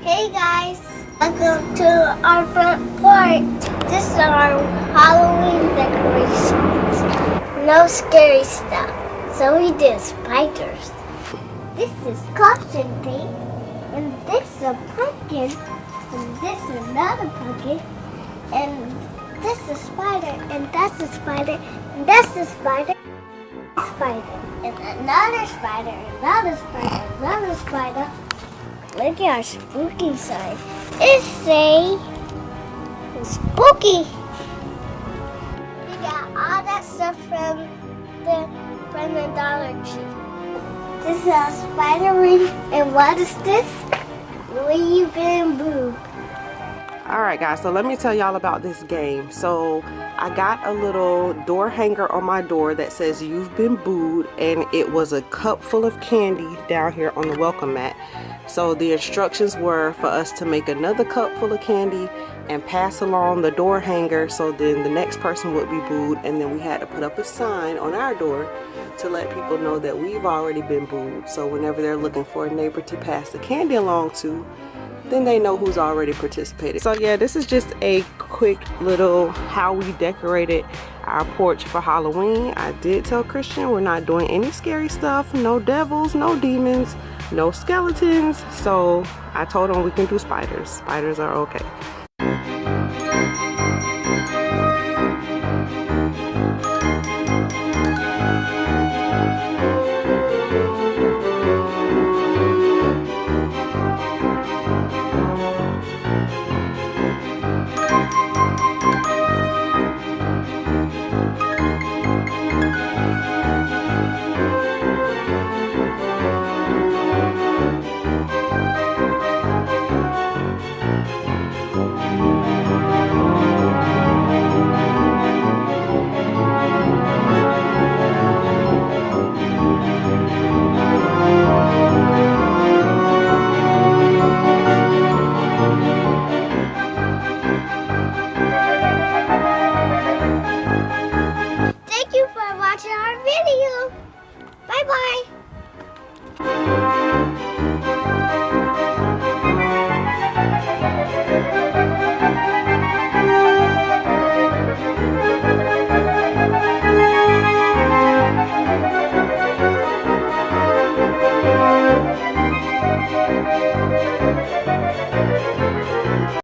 Hey guys, welcome to our front porch. This is our Halloween decorations. No scary stuff, so we did spiders. This is caution tape, and this is a pumpkin, and this is another pumpkin, and this is a spider, and that's a spider, and that's a spider, and another spider, another spider, another spider. Look at our spooky side. It's spooky. We got all that stuff from the Dollar Tree. This is a spider ring, and what is this? Leaving boo. Alright guys, so let me tell y'all about this game. So I got a little door hanger on my door that says "You've been booed," and it was a cup full of candy down here on the welcome mat. So the instructions were for us to make another cup full of candy and pass along the door hanger, so then the next person would be booed, and then we had to put up a sign on our door to let people know that we've already been booed. So whenever they're looking for a neighbor to pass the candy along to, then they know who's already participated. So yeah, this is just a quick little how we decorated our porch for Halloween. I did tell Christian we're not doing any scary stuff, no devils, no demons, no skeletons. So I told him we can do spiders. Spiders are okay. Thank you for watching our video. Bye bye.